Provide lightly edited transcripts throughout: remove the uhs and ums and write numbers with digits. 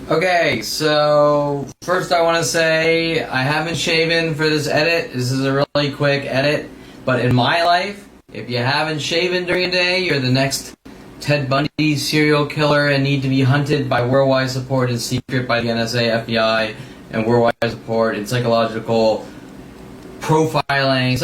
Okay, so first I want to say I haven't shaven for this edit. This is a really quick edit. But in my life, if you haven't shaven during a day, you're the next Ted Bundy serial killer and need to be hunted by worldwide support in secret by the NSA, FBI, and worldwide support in psychological profiling.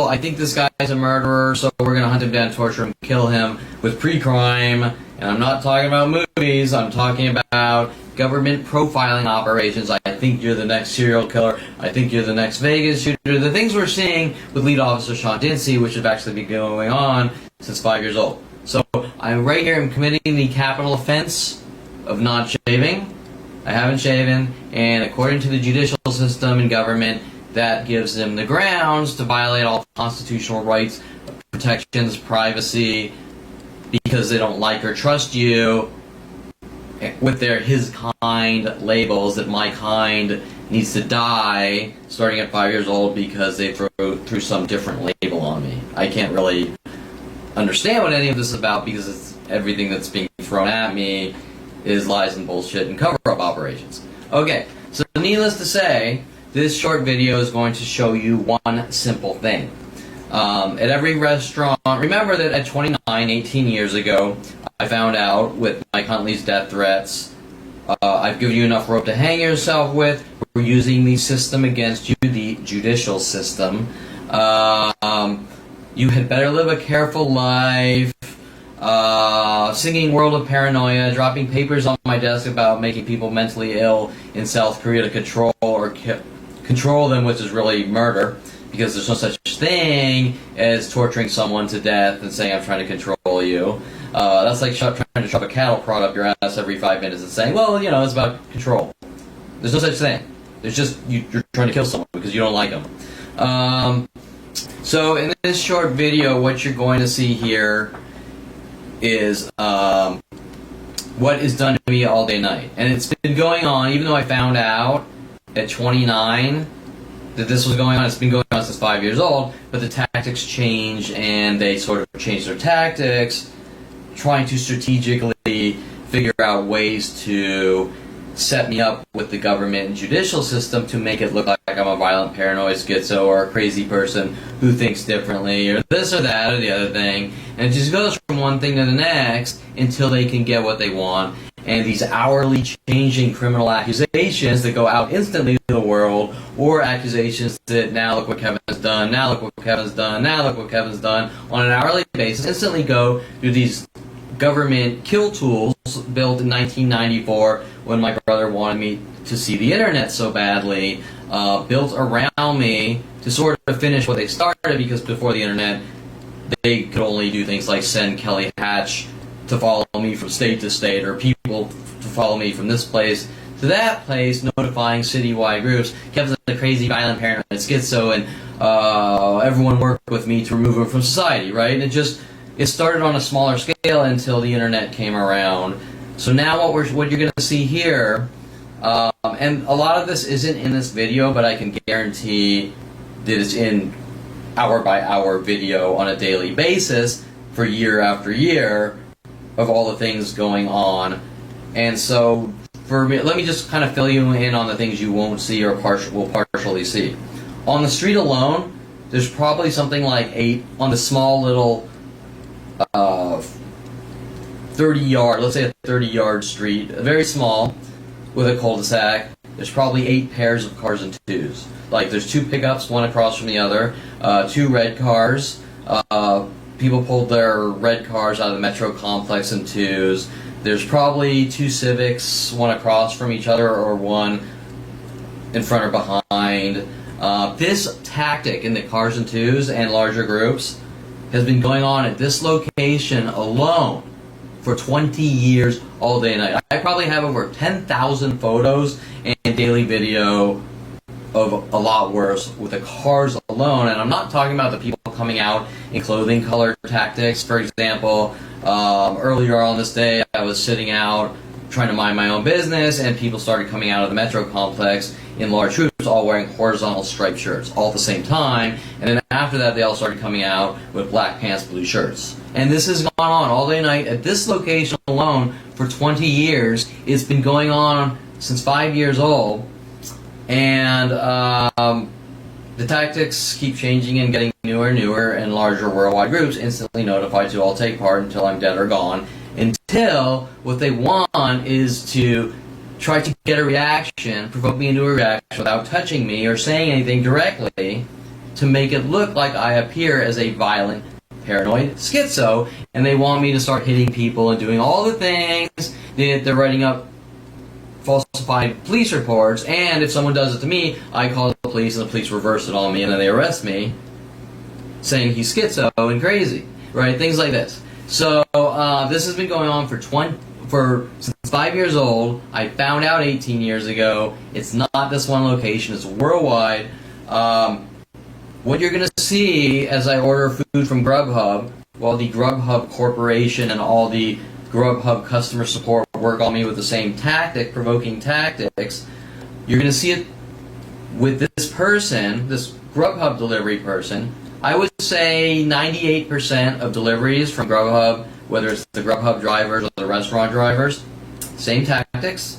I think this guy's a murderer, so we're going to hunt him down, torture him, kill him with pre-crime. And I'm not talking about movies, I'm talking about government profiling operations. I think you're the next serial killer. I think you're the next Vegas shooter. The things we're seeing with lead officer Sean Dinsey, which have actually been going on since 5 years old. So I'm right here, I'm committing the capital offense of not shaving. I haven't shaven, and according to the judicial system and government, that gives them the grounds to violate all constitutional rights, protections, privacy, because they don't like or trust you with their his kind labels that my kind needs to die starting at 5 years old because they threw some different label on me. I can't really understand what any of this is about because it's everything that's being thrown at me is lies and bullshit and cover-up operations. Okay, so needless to say, this short video is going to show you one simple thing. At every restaurant, remember that at 29, 18 years ago, I found out with Mike Huntley's death threats, I've given you enough rope to hang yourself with. We're using the system against you, the judicial system. You had better live a careful life. Singing World of Paranoia, dropping papers on my desk about making people mentally ill in South Korea to control them, which is really murder, because there's no such thing as torturing someone to death and saying I'm trying to control you. That's like trying to shove a cattle prod up your ass every 5 minutes and saying, well, you know, it's about control. There's no such thing. There's just you're trying to kill someone because you don't like them. So in this short video, what you're going to see here is what is done to me all day night. And it's been going on, even though I found out at 29 that this was going on. It's been going on since 5 years old, but the tactics change, and they sort of change their tactics, trying to strategically figure out ways to set me up with the government and judicial system to make it look like I'm a violent, paranoid schizo or a crazy person who thinks differently or this or that or the other thing. And it just goes from one thing to the next until they can get what they want. And these hourly changing criminal accusations that go out instantly to the world, or accusations that now look what Kevin's done, now look what Kevin's done, now look what Kevin's done, on an hourly basis, instantly go through these government kill tools built in 1994 when my brother wanted me to see the internet so badly, built around me to sort of finish what they started, because before the internet they could only do things like send Kelly Hatch to follow me from state to state, or people to follow me from this place to that place, notifying citywide groups. Kevin's a crazy, violent, paranoid schizo, and everyone worked with me to remove him from society, right? And it started on a smaller scale until the internet came around. So now what you're going to see here, and a lot of this isn't in this video, but I can guarantee that it's in hour-by-hour video on a daily basis for year after year of all the things going on. And so for me, let me just kind of fill you in on the things you won't see or will partially see. On the street alone, there's probably something like 8 on the small little 30-yard, let's say a 30-yard street, very small, with a cul-de-sac. There's probably 8 pairs of cars and twos. Like, there's 2 pickups, one across from the other, 2 red cars. People pulled their red cars out of the Metro complex in twos. There's probably 2 Civics, one across from each other or one in front or behind. This tactic in the cars and twos and larger groups has been going on at this location alone for 20 years, all day and night. I probably have over 10,000 photos and daily video of a lot worse with the cars alone. And I'm not talking about the people coming out in clothing color tactics. For example, earlier on this day, I was sitting out trying to mind my own business, and people started coming out of the Metro complex in large groups, all wearing horizontal striped shirts all at the same time. And then after that, they all started coming out with black pants, blue shirts. And this has gone on all day and night at this location alone for 20 years. It's been going on since 5 years old, and the tactics keep changing and getting newer and newer, and larger worldwide groups instantly notified to all take part until I'm dead or gone. Until what they want is to try to get a reaction, provoke me into a reaction without touching me or saying anything directly, to make it look like I appear as a violent, paranoid schizo, and they want me to start hitting people and doing all the things. They're writing up falsified police reports, and if someone does it to me, I call the police, and the police reverse it on me, and then they arrest me, saying he's schizo and crazy, right? Things like this. So this has been going on since 5 years old. I found out 18 years ago. It's not this one location. It's worldwide. What you're going to see as I order food from Grubhub, while the Grubhub Corporation and all the Grubhub customer support work on me with the same tactic, provoking tactics, you're going to see it with this person, this Grubhub delivery person. I would say 98% of deliveries from Grubhub, whether it's the Grubhub drivers or the restaurant drivers, same tactics.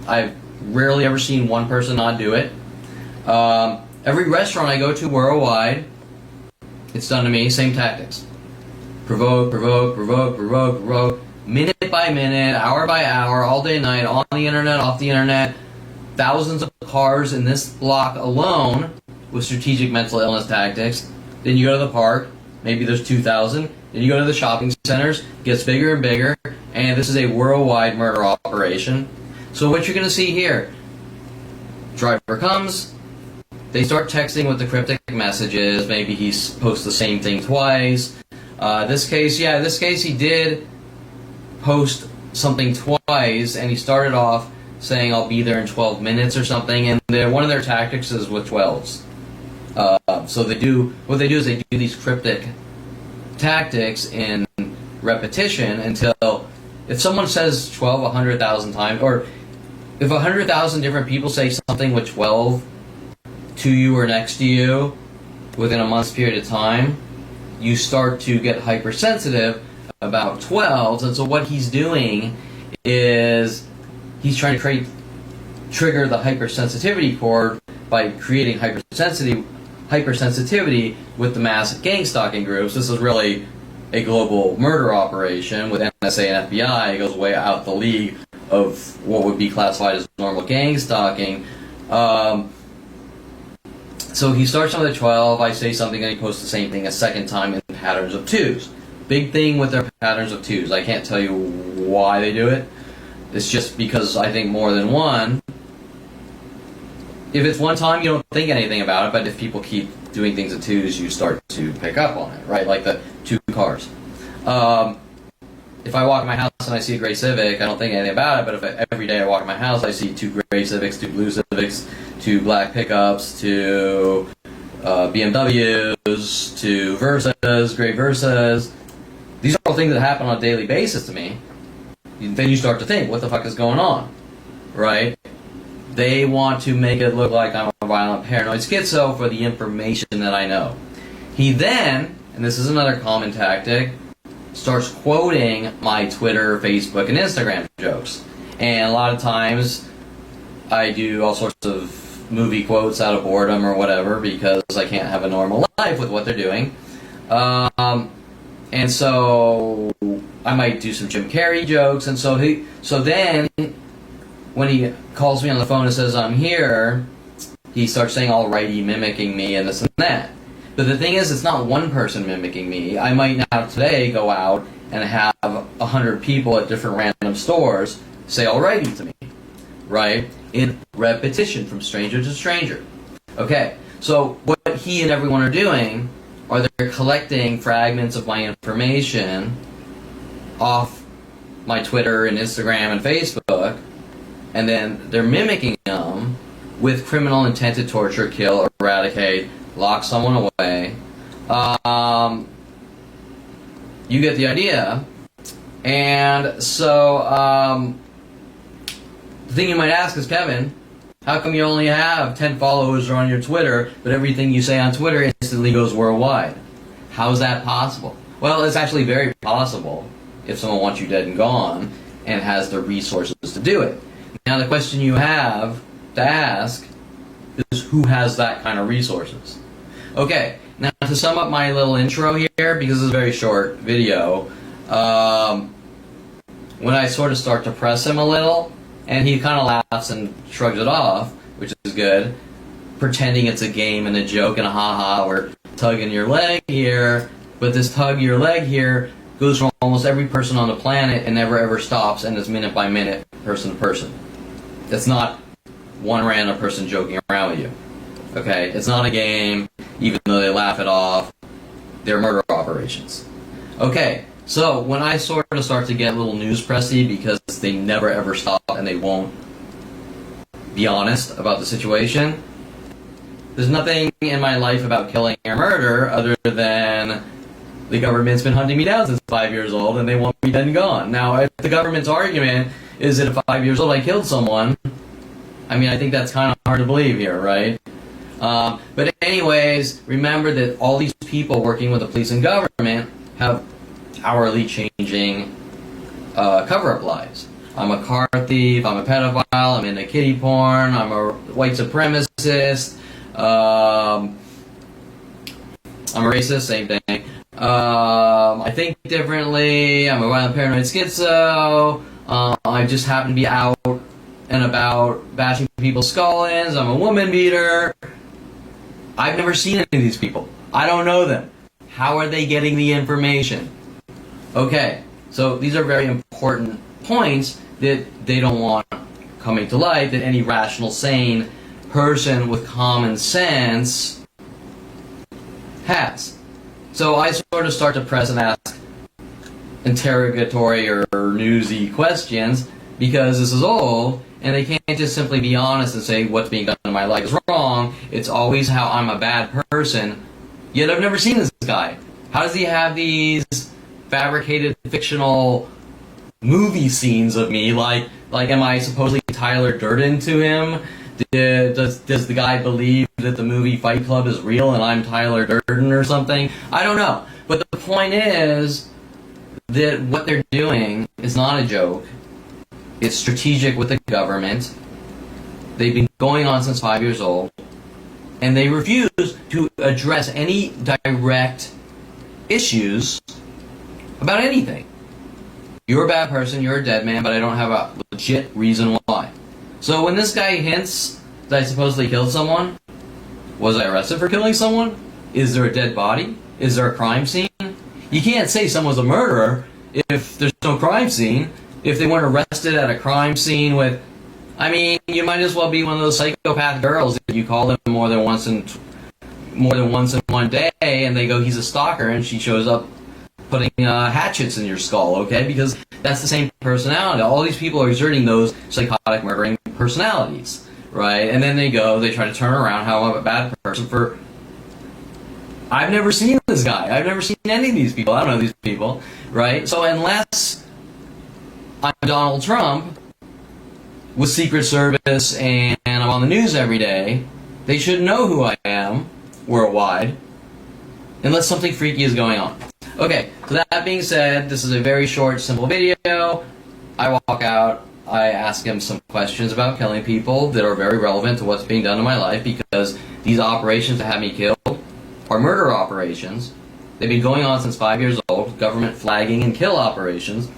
I've rarely ever seen one person not do it. Every restaurant I go to worldwide, it's done to me, same tactics. Provoke, provoke, provoke, provoke, provoke, minute by minute, hour by hour, all day and night, on the internet, off the internet. Thousands of cars in this block alone with strategic mental illness tactics. Then you go to the park, maybe there's 2,000. Then you go to the shopping centers, it gets bigger and bigger, and this is a worldwide murder operation. So what you're going to see here, driver comes, they start texting with the cryptic messages, maybe he posts the same thing twice. This case he did post something twice, and he started off saying I'll be there in 12 minutes or something, and one of their tactics is with 12s. So what they do is they do these cryptic tactics in repetition until, if someone says 12 100,000 times, or if 100,000 different people say something with 12 to you or next to you within a month's period of time, you start to get hypersensitive about 12s. And so what he's doing is he's trying to trigger the hypersensitivity chord by creating hypersensitivity with the mass gang stalking groups. This is really a global murder operation with NSA and FBI. It goes way out the league of what would be classified as normal gang stalking. So he starts on the 12, I say something, and he posts the same thing a second time in patterns of 2s. Big thing with their patterns of 2s. I can't tell you why they do it. It's just because I think more than one. If it's one time, you don't think anything about it, but if people keep doing things at 2s, you start to pick up on it, right? Like the 2 cars. If I walk in my house and I see a gray Civic, I don't think anything about it, but if every day I walk in my house, I see 2 gray Civics, 2 blue Civics, 2 black pickups, 2 BMWs, 2 Versas, gray Versas. These are all things that happen on a daily basis to me. Then you start to think, what the fuck is going on, right? They want to make it look like I'm a violent paranoid schizo for the information that I know. He then, and this is another common tactic, starts quoting my Twitter, Facebook, and Instagram jokes. And a lot of times I do all sorts of movie quotes out of boredom or whatever because I can't have a normal life with what they're doing. And so I might do some Jim Carrey jokes, and so then when he calls me on the phone and says I'm here, he starts saying alrighty, mimicking me and this and that. But the thing is, it's not one person mimicking me. I might now today go out and have 100 people at different random stores say alrighty to me, right? In repetition from stranger to stranger. Okay, so what he and everyone are doing are they're collecting fragments of my information off my Twitter and Instagram and Facebook, and then they're mimicking them with criminal intent to torture, kill, eradicate, lock someone away. You get the idea. And so the thing you might ask is, Kevin, how come you only have 10 followers on your Twitter, but everything you say on Twitter instantly goes worldwide? How is that possible? Well, it's actually very possible. if someone wants you dead and gone and has the resources to do it. Now the question you have to ask is, who has that kind of resources? Okay, now to sum up my little intro here, because it's a very short video, when I sort of start to press him a little, and he kind of laughs and shrugs it off, which is good, pretending it's a game and a joke and a ha-ha, we're tugging your leg here, but this tug your leg here goes from almost every person on the planet and never ever stops, and is minute by minute, person to person. It's not one random person joking around with you. Okay? It's not a game, even though they laugh it off. They're murder operations. Okay, so when I sort of start to get a little news pressy because they never ever stop and they won't be honest about the situation, there's nothing in my life about killing or murder other than the government's been hunting me down since 5 years old and they want me dead and gone. Now, if the government's argument is that at 5 years old I killed someone, I mean, I think that's kind of hard to believe here, right? But anyways, remember that all these people working with the police and government have hourly changing cover-up lies. I'm a car thief, I'm a pedophile, I'm into kiddie porn, I'm a white supremacist, I'm a racist, same thing. I think differently, I'm a violent paranoid schizo, I just happen to be out and about bashing people's skull-ins, I'm a woman beater. I've never seen any of these people. I don't know them. How are they getting the information? Okay, so these are very important points that they don't want coming to light, that any rational, sane person with common sense has. So I sort of start to press and ask interrogatory or newsy questions because this is old, and they can't just simply be honest and say what's being done in my life is wrong. It's always how I'm a bad person, yet I've never seen this guy. How does he have these fabricated fictional movie scenes of me? Like am I supposedly Tyler Durden to him? Does the guy believe that the movie Fight Club is real and I'm Tyler Durden or something? I don't know. But the point is that what they're doing is not a joke. It's strategic with the government. They've been going on since 5 years old. And they refuse to address any direct issues about anything. You're a bad person, you're a dead man, but I don't have a legit reason why. So when this guy hints that I supposedly killed someone, was I arrested for killing someone? Is there a dead body? Is there a crime scene? You can't say someone's a murderer if there's no crime scene. If they weren't arrested at a crime scene with, I mean, you might as well be one of those psychopath girls that you call them more than once in one day, and they go, he's a stalker, and she shows up putting hatchets in your skull, okay? Because that's the same personality. All these people are exerting those psychotic murdering personalities, right? And then they try to turn around how I'm a bad person for... I've never seen this guy. I've never seen any of these people. I don't know these people, right? So unless I'm Donald Trump with Secret Service and I'm on the news every day, they should know who I am worldwide, unless something freaky is going on. Okay, so that being said, this is a very short, simple video. I walk out, I ask him some questions about killing people that are very relevant to what's being done in my life, because these operations that have me killed are murder operations. They've been going on since 5 years old, government flagging and kill operations,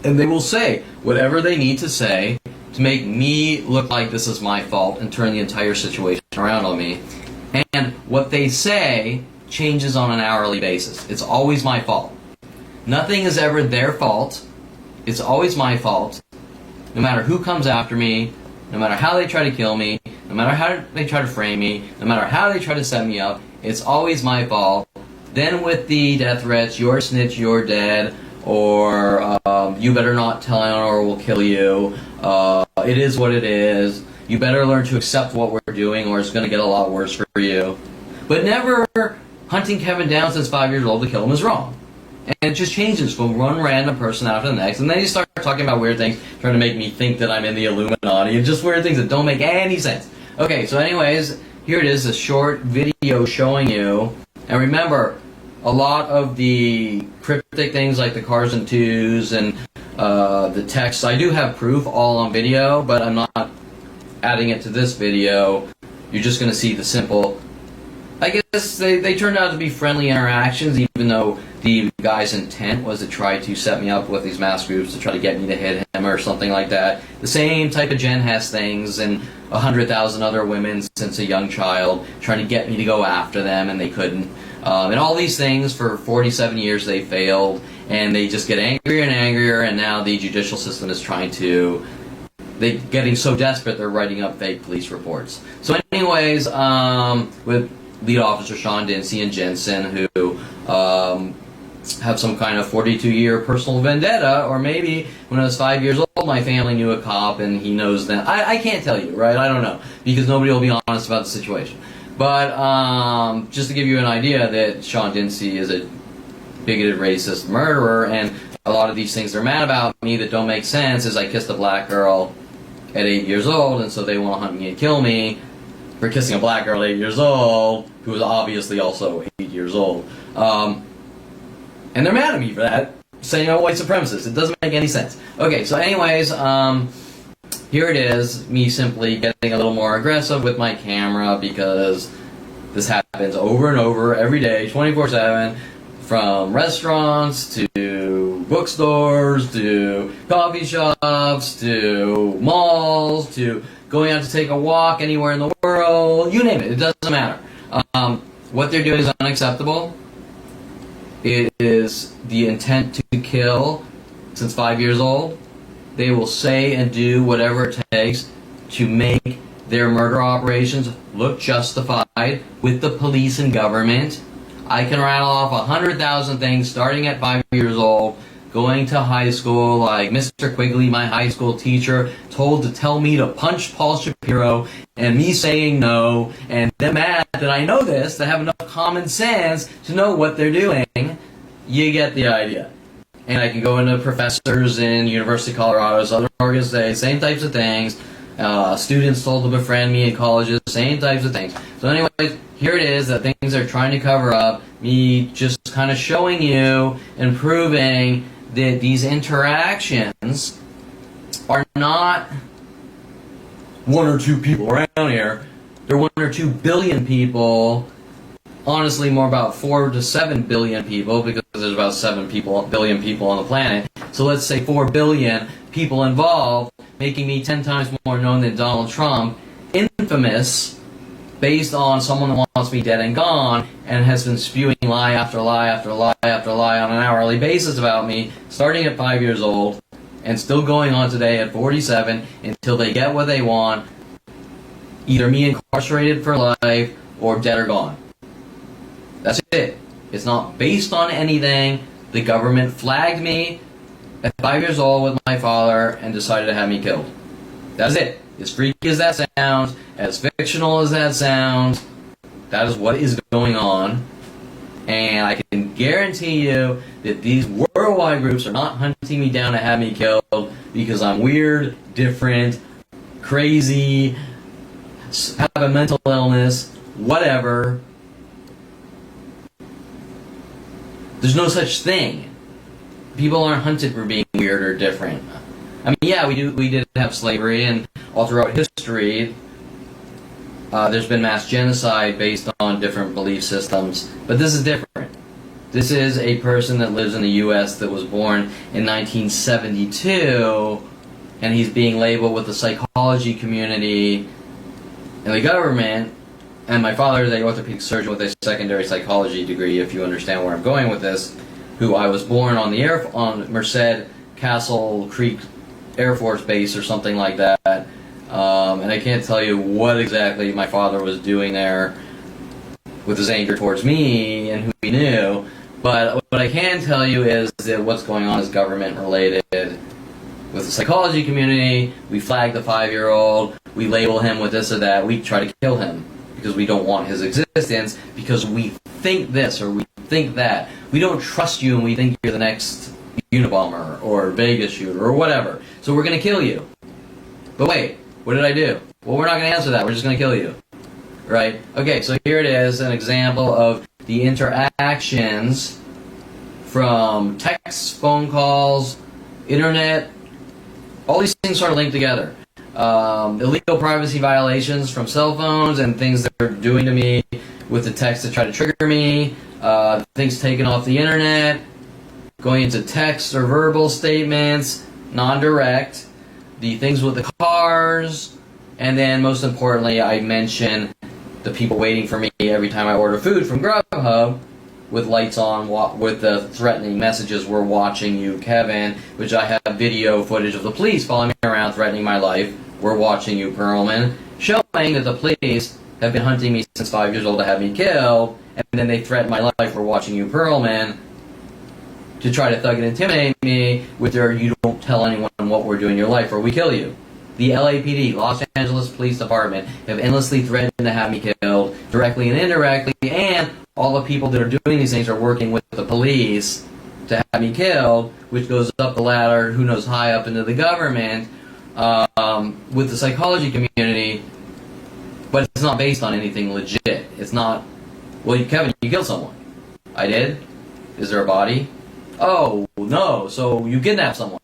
and they will say whatever they need to say to make me look like this is my fault and turn the entire situation around on me. And what they say changes on an hourly basis. It's always my fault. Nothing is ever their fault. It's always my fault. No matter who comes after me, no matter how they try to kill me, no matter how they try to frame me, no matter how they try to set me up, it's always my fault. Then with the death threats, you're a snitch, you're dead, or you better not tell anyone or we'll kill you. It is what it is. You better learn to accept what we're doing or it's going to get a lot worse for you. But never hunting Kevin down since 5 years old to kill him is wrong. And it just changes from one random person after the next. And then you start talking about weird things, trying to make me think that I'm in the Illuminati, and just weird things that don't make any sense. Okay, so anyways, here it is, a short video showing you. And remember, a lot of the cryptic things like the cars and twos and the text, I do have proof all on video, but I'm not adding it to this video. You're just going to see the simple, I guess they turned out to be friendly interactions, even though the guy's intent was to try to set me up with these mass groups to try to get me to hit him or something like that. The same type of Jen Hess things and 100,000 other women since a young child trying to get me to go after them, and they couldn't. And all these things for 47 years they failed, and they just get angrier and angrier, and now the judicial system is trying to, they're getting so desperate they're writing up fake police reports. So anyways, with lead officer Sean Dinsey and Jensen, who have some kind of 42-year personal vendetta, or maybe when I was 5 years old my family knew a cop and he knows them. I can't tell you, right? I don't know, because nobody will be honest about the situation. But just to give you an idea that Sean Dinsey is a bigoted, racist murderer, and a lot of these things they're mad about me that don't make sense is I kissed a black girl at 8 years old, and so they want to hunt me and kill me for kissing a black girl at 8 years old, who was obviously also 8 years old. And they're mad at me for that, saying I'm a white supremacist. It doesn't make any sense. Okay, so anyways, here it is, me simply getting a little more aggressive with my camera, because this happens over and over every day, 24/7, from restaurants to bookstores to coffee shops to malls to going out to take a walk anywhere in the world, you name it, it doesn't matter. What they're doing is unacceptable. It is the intent to kill since 5 years old. They will say and do whatever it takes to make their murder operations look justified with the police and government. I can rattle off 100,000 things starting at 5 years old, going to high school, like Mr. Quigley, my high school teacher, told to tell me to punch Paul Shapiro, and me saying no, and they're mad that I know this, that have enough common sense to know what they're doing. You get the idea. And I can go into professors in University of Colorado, other organizations, same types of things. Students told to befriend me in colleges, same types of things. So anyways, here it is, that things are trying to cover up, me just kind of showing you and proving that these interactions are not one or two people around here. They're 1 or 2 billion people. Honestly, more about 4 to 7 billion people, because there's about 7 billion people on the planet. So let's say 4 billion people involved, making me 10 times more known than Donald Trump, infamous, based on someone that wants me dead and gone, and has been spewing lie after lie after lie after lie on an hourly basis about me, starting at 5 years old, and still going on today at 47, until they get what they want, either me incarcerated for life, or dead or gone. That's it. It's not based on anything. The government flagged me at 5 years old with my father and decided to have me killed. That's it. As freaky as that sounds, as fictional as that sounds, that is what is going on. And I can guarantee you that these worldwide groups are not hunting me down to have me killed because I'm weird, different, crazy, have a mental illness, whatever. There's no such thing. People aren't hunted for being weird or different. I mean, yeah, we did have slavery, and all throughout history, there's been mass genocide based on different belief systems. But this is different. This is a person that lives in the U.S. that was born in 1972, and he's being labeled with the psychology community and the government. And my father is an orthopedic surgeon with a secondary psychology degree, if you understand where I'm going with this, who I was born on on Merced Castle Creek Air Force Base or something like that. And I can't tell you what exactly my father was doing there with his anger towards me and who he knew. But what I can tell you is that what's going on is government related. With the psychology community, we flag the 5-year-old, we label him with this or that, we try to kill him because we don't want his existence, because we think this or we think that. We don't trust you and we think you're the next Unabomber or Vegas shooter or whatever. So we're going to kill you. But wait, what did I do? Well, we're not going to answer that. We're just going to kill you. Right? Okay, so here it is, an example of the interactions from texts, phone calls, internet, all these things sort of linked together. Illegal privacy violations from cell phones and things that they're doing to me with the text to try to trigger me, things taken off the internet, going into text or verbal statements, non-direct, the things with the cars, and then most importantly, I mention the people waiting for me every time I order food from Grubhub with lights on, with the threatening messages, "We're watching you, Kevin," which I have video footage of the police following me around threatening my life. "We're watching you, Perlman," showing that the police have been hunting me since 5 years old to have me killed, and then they threaten my life, "We're watching you, Perlman," to try to thug and intimidate me with their "You don't tell anyone what we're doing in your life or we kill you." The LAPD, Los Angeles Police Department, have endlessly threatened to have me killed, directly and indirectly, and all the people that are doing these things are working with the police to have me killed, which goes up the ladder, who knows, high up into the government, with the psychology community, but it's not based on anything legit. It's not, "Well, Kevin, you killed someone." "I did." "Is there a body?" "Oh, no, so you kidnapped someone."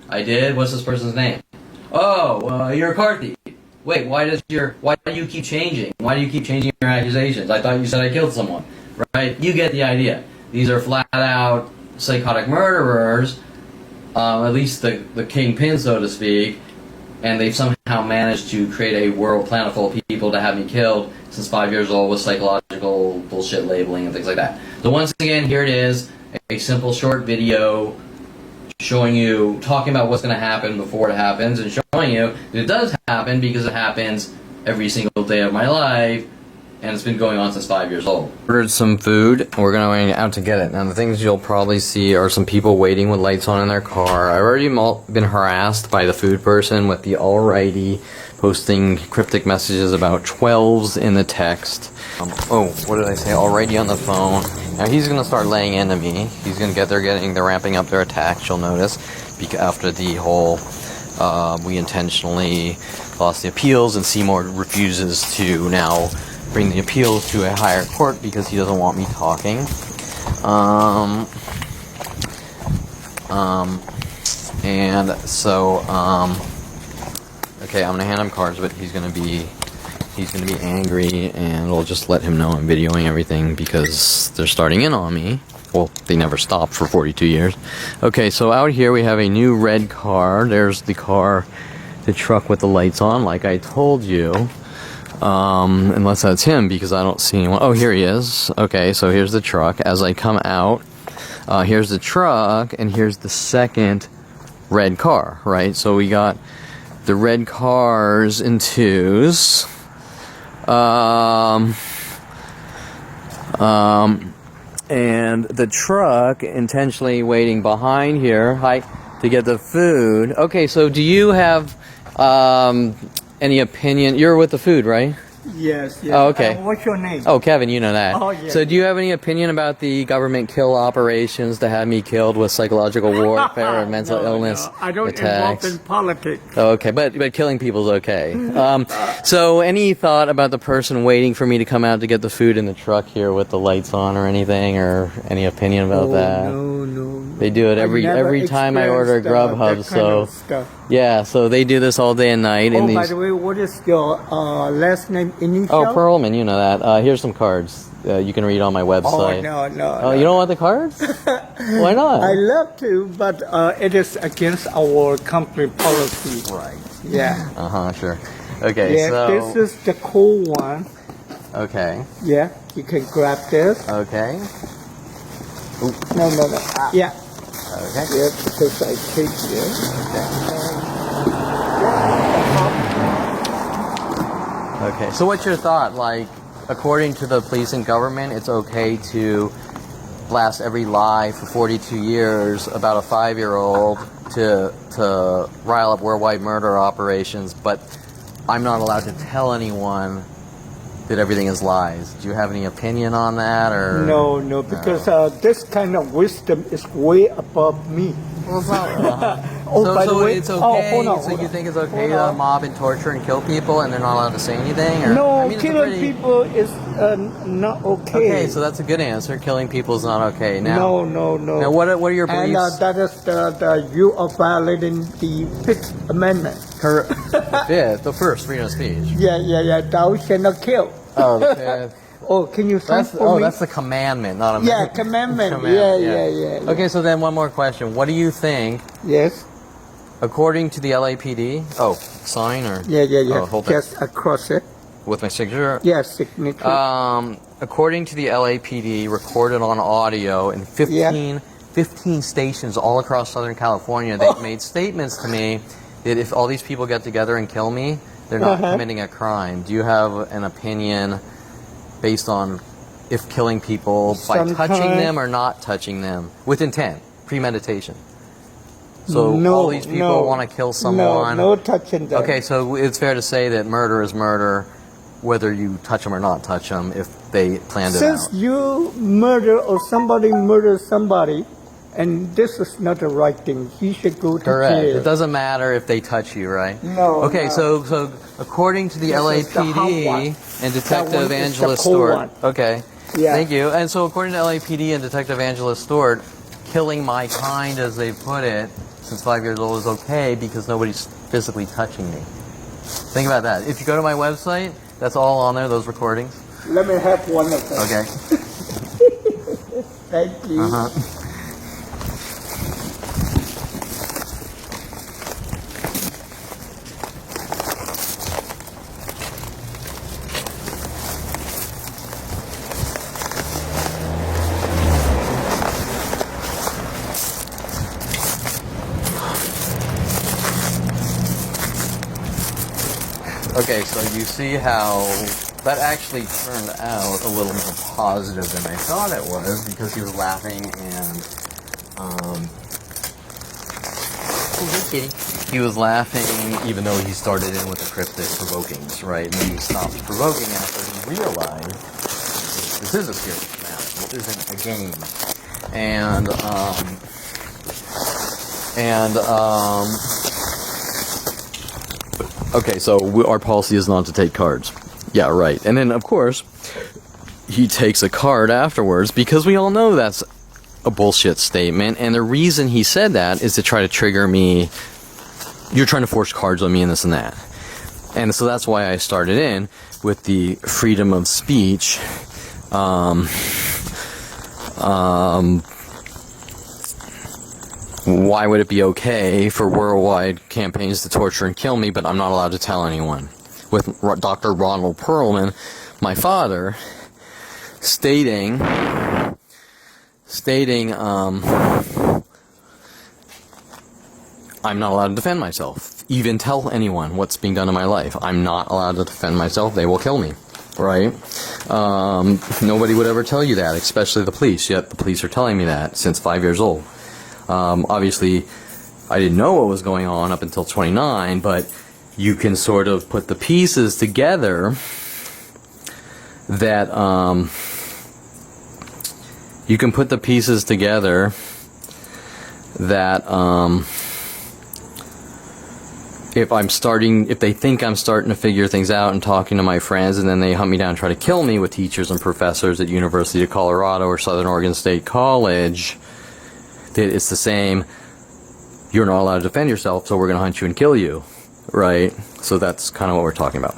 "I did." "What's this person's name?" "Oh, you're a car thief." "Wait, why do you keep changing? Why do you keep changing your accusations? I thought you said I killed someone." Right? You get the idea. These are flat out psychotic murderers, at least the kingpin, so to speak, and they've somehow managed to create a world planet full of people to have me killed since 5 years old with psychological bullshit labeling and things like that. So once again, here it is, a simple short video showing you, talking about what's going to happen before it happens, and showing you that it does happen because it happens every single day of my life, and it's been going on since 5 years old. Ordered some food, and we're going out to get it. Now the things you'll probably see are some people waiting with lights on in their car. I've already been harassed by the food person with the alrighty, posting cryptic messages about 12s in the text. Oh, what did I say? Alrighty on the phone. Now he's going to start laying into me. He's going to they're ramping up their attacks, you'll notice, after the whole, we intentionally lost the appeals, and Seymour refuses to now bring the appeals to a higher court because he doesn't want me talking. And so, okay, I'm gonna hand him cards, but he's gonna be angry, and we'll just let him know I'm videoing everything because they're starting in on me. Well, they never stopped for 42 years. Okay, so out here we have a new red car. There's the car, the truck with the lights on, like I told you. Unless that's him, because I don't see anyone. Oh, here he is. Okay, so here's the truck. As I come out, here's the truck, and here's the second red car, right? So we got the red cars in twos. And the truck intentionally waiting behind here, to get the food. Okay, so do you have, any opinion? You're with the food, right? Yes. Oh, okay. What's your name? Oh, Kevin, you know that. Oh, yeah. So do you have any opinion about the government kill operations to have me killed with psychological warfare and mental illness I don't attacks? involve in politics. Oh, okay, but killing people's okay. So any thought about the person waiting for me to come out to get the food in the truck here with the lights on or anything, or any opinion about that? No. They do it every time I order Grubhub, so yeah, so they do this all day and night. Oh, by the way, what is your last name initial? Oh, Perlman, you know that. Here's some cards. You can read on my website. Oh, no. Oh, you don't want the cards? Why not? I love to, but it is against our company policy. Right. Yeah. Sure. Okay, Yeah, so... this is the cool one. Okay. Yeah, you can grab this. Okay. Ooh. No. Yeah. Okay. Yeah, because I take this. Okay, so what's your thought? Like, according to the police and government, it's okay to blast every lie for 42 years about a 5-year-old to rile up worldwide murder operations, but I'm not allowed to tell anyone that everything is lies. Do you have any opinion on that, or No, because this kind of wisdom is way above me. Well, it's not. Oh, So, by the way, it's okay. hold on, so hold you on. think it's okay Hold to on. mob and torture and kill people, and they're not allowed to say anything? Or, No, I mean, it's a killing pretty- people is not okay. Okay, so that's a good answer. Killing people is not okay. Now, no. now what are your And beliefs? that is you are violating the Fifth Amendment. The first freedom of speech. Yeah. Thou shalt not kill. Oh, the fifth. Oh, can you sign for me? That's the commandment, not a Yeah, commandment. Commandment, Yeah. Okay, so then one more question. What do you think, Yes. according to the LAPD? Oh, sign or? Yeah. Oh, hold that Just across it. with my signature. Yes, signature. According to the LAPD, recorded on audio in 15 stations all across Southern California, they've made statements to me that if all these people get together and kill me, they're not committing a crime. Do you have an opinion based on if killing people by touching them or not touching them with intent, premeditation? So all these people want to kill someone. No touching them. Okay, so it's fair to say that murder is murder, whether you touch them or not touch them, if they planned it Since out. you murder or somebody murders somebody, and this is not the right thing, he should go to Correct. jail. It doesn't matter if they touch you, right? No. Okay, no. so according to the This is the hot LAPD one. and That Detective one is the Angela cold Stewart. one. Okay. Yeah. Thank you. And so according to LAPD and Detective Angela Stewart, killing my kind, as they put it, since 5 years old is okay because nobody's physically touching me. Think about that. If you go to my website, that's all on there, those recordings. Let me have one of them. Okay. Thank you. Okay, so you see how that actually turned out a little more positive than I thought it was because he was laughing and he was laughing even though he started in with the cryptic provokings, right? And then he stopped provoking after he realized this is a serious matter. This isn't a game. Okay, so our policy is not to take cards. Yeah, right. And then, of course, he takes a card afterwards because we all know that's a bullshit statement. And the reason he said that is to try to trigger me. You're trying to force cards on me and this and that. And so that's why I started in with the freedom of speech. Why would it be okay for worldwide campaigns to torture and kill me, but I'm not allowed to tell anyone? With Dr. Ronald Perlman, my father, stating, I'm not allowed to defend myself. Even tell anyone what's being done in my life. I'm not allowed to defend myself. They will kill me. Right? Nobody would ever tell you that, especially the police. Yet the police are telling me that since 5 years old. Obviously, I didn't know what was going on up until 29, but you can sort of put the pieces together that, if they think I'm starting to figure things out and talking to my friends, and then they hunt me down and try to kill me with teachers and professors at University of Colorado or Southern Oregon State College, that it's the same, you're not allowed to defend yourself, so we're going to hunt you and kill you, right? So that's kind of what we're talking about.